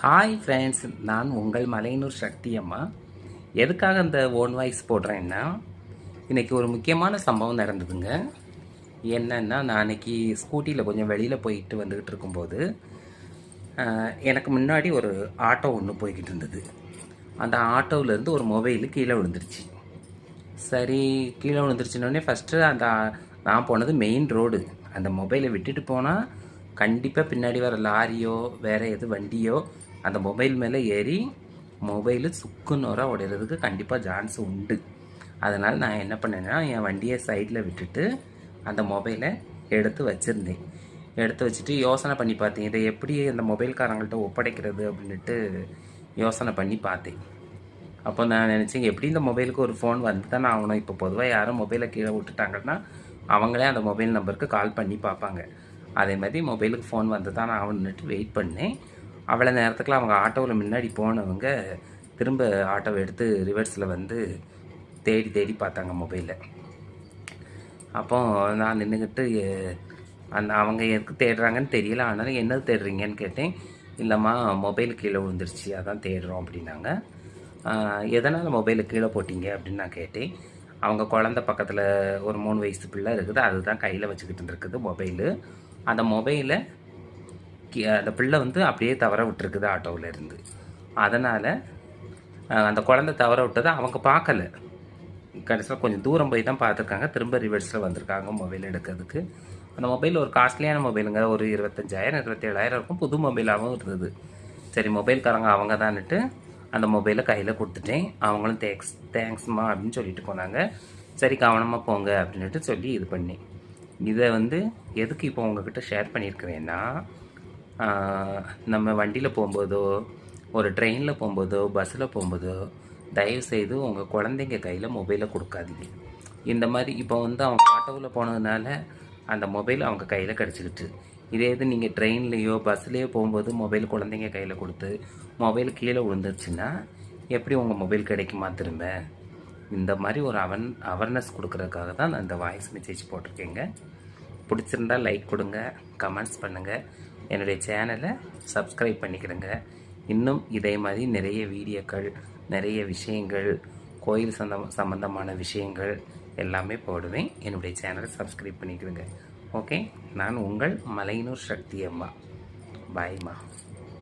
Hi friends, நான் உங்கள் மலையனூர் சக்தி அம்மா. எதுக்காக இந்த ஓன் வாய்ஸ் போடுறேன்னா, இன்றைக்கி ஒரு முக்கியமான சம்பவம் நடந்ததுங்க. என்னென்னா, நான் அன்றைக்கி ஸ்கூட்டியில் கொஞ்சம் வெளியில் போயிட்டு வந்துக்கிட்டு இருக்கும்போது எனக்கு முன்னாடி ஒரு ஆட்டோ ஒன்று போய்கிட்டு இருந்தது. அந்த ஆட்டோவிலேருந்து ஒரு மொபைலு கீழே விழுந்துருச்சு. சரி, கீழே விழுந்துருச்சுன்னொடனே ஃபஸ்ட்டு நான் போனது மெயின் ரோடு. அந்த மொபைலை விட்டுட்டு போனால் கண்டிப்பாக பின்னாடி வர லாரியோ வேறு எது வண்டியோ அந்த மொபைல் மேலே ஏறி மொபைலு சுக்குநூறாக உடையிறதுக்கு கண்டிப்பாக சான்ஸ் உண்டு. அதனால் நான் என்ன பண்ணேன்னா, என் வண்டியை சைடில் விட்டுட்டு அந்த மொபைலை எடுத்து வச்சுருந்தேன். எடுத்து வச்சுட்டு யோசனை பண்ணி பார்த்தேன், இதை எப்படி அந்த மொபைல்காரங்கள்ட்ட ஒப்படைக்கிறது அப்படின்ட்டு யோசனை பண்ணி பார்த்தேன். அப்போ நான் நினச்சேன், எப்படி இந்த மொபைலுக்கு ஒரு ஃபோன் வந்து தானே ஆகணும். இப்போ பொதுவாக யாரும் மொபைலை கீழே விட்டுட்டாங்கன்னா அவங்களே அந்த மொபைல் நம்பருக்கு கால் பண்ணி பார்ப்பாங்க. அதே மாதிரி மொபைலுக்கு ஃபோன் வந்து தான் ஆகணுன்னுட்டு வெயிட் பண்ணேன். அவ்வளோ நேரத்துக்குலாம் அவங்க ஆட்டோவில் முன்னாடி போனவங்க திரும்ப ஆட்டோவை எடுத்து ரிவர்ஸில் வந்து தேடி பார்த்தாங்க மொபைலை. அப்போ நான் நின்றுக்கிட்டு அவங்க எதுக்கு தேடுறாங்கன்னு தெரியல. ஆனாலும் என்னது தேடுறீங்கன்னு கேட்டேன். இல்லைம்மா, மொபைல் கீழே விழுந்துருச்சு, அதான் தேடுறோம் அப்படின்னாங்க. எதனால் மொபைலை கீழே போட்டிங்க அப்படின்னு நான் கேட்டேன். அவங்க குழந்த பக்கத்தில் ஒரு 3 வயசு பிள்ளை இருக்குது, அதுதான் கையில் வச்சுக்கிட்டு இருக்குது மொபைலு. அந்த மொபைலை அந்த பிள்ளை வந்து அப்படியே தவற விட்டுருக்குது ஆட்டோவில் இருந்து. அதனால் அந்த குழந்தை தவற விட்டதை அவங்க பார்க்கல. கடைசியில் கொஞ்சம் தூரம் போய் தான் பார்த்துருக்காங்க. திரும்ப ரிவர்ஸில் வந்திருக்காங்க மொபைல் எடுக்கிறதுக்கு. அந்த மொபைல் ஒரு காஸ்ட்லியான மொபைலுங்க, ஒரு 25,000 27,000 இருக்கும். புது மொபைலாகவும் இருந்தது. சரி, மொபைல்காரங்க அவங்க தான்னுட்டு அந்த மொபைலை கையில் கொடுத்துட்டேன். அவங்களும் தேங்க்ஸ்மா அப்படின்னு சொல்லிட்டு போனாங்க. சரி, கவனமாக போங்க அப்படின்ட்டு சொல்லி இது பண்ணேன். இதை வந்து எதுக்கு இப்போ உங்ககிட்ட ஷேர் பண்ணியிருக்கிறேன்னா, நம்ம வண்டியில் போகும்போதோ ஒரு ட்ரெயினில் போகும்போதோ பஸ்ஸில் போகும்போதோ தயவுசெய்து உங்கள் குழந்தைங்க கையில் மொபைலை கொடுக்காதீங்க. இந்த மாதிரி இப்போ வந்து அவங்க ஆட்டோவில் போனதுனால அந்த மொபைல் அவங்க கையில் கிடச்சிக்கிட்டு, இதே இது நீங்கள் ட்ரெயின்லேயோ பஸ்லேயோ போகும்போது மொபைல் குழந்தைங்க கையில் கொடுத்து மொபைல் கீழே விழுந்துருச்சுன்னா எப்படி உங்கள் மொபைல் கிடைக்குமா திரும்ப? இந்த மாதிரி ஒரு அவேர்னஸ் கொடுக்குறதுக்காக தான் நான் இந்த வாய்ஸ் மெசேஜ் போட்டிருக்கேங்க. பிடிச்சிருந்தால் லைக் கொடுங்க, கமெண்ட்ஸ் பண்ணுங்கள், என்னுடைய சேனலை சப்ஸ்கிரைப் பண்ணிக்கிறேங்க. இன்னும் இதே மாதிரி நிறைய வீடியோக்கள், நிறைய விஷயங்கள், கோயில் சம்பந்தமான விஷயங்கள் எல்லாமே போடுவேன். என்னுடைய சேனலை சப்ஸ்கிரைப் பண்ணிக்கிறேங்க. ஓகே, நான் உங்கள் மலையனூர் சக்தி அம்மா. பாய்மா.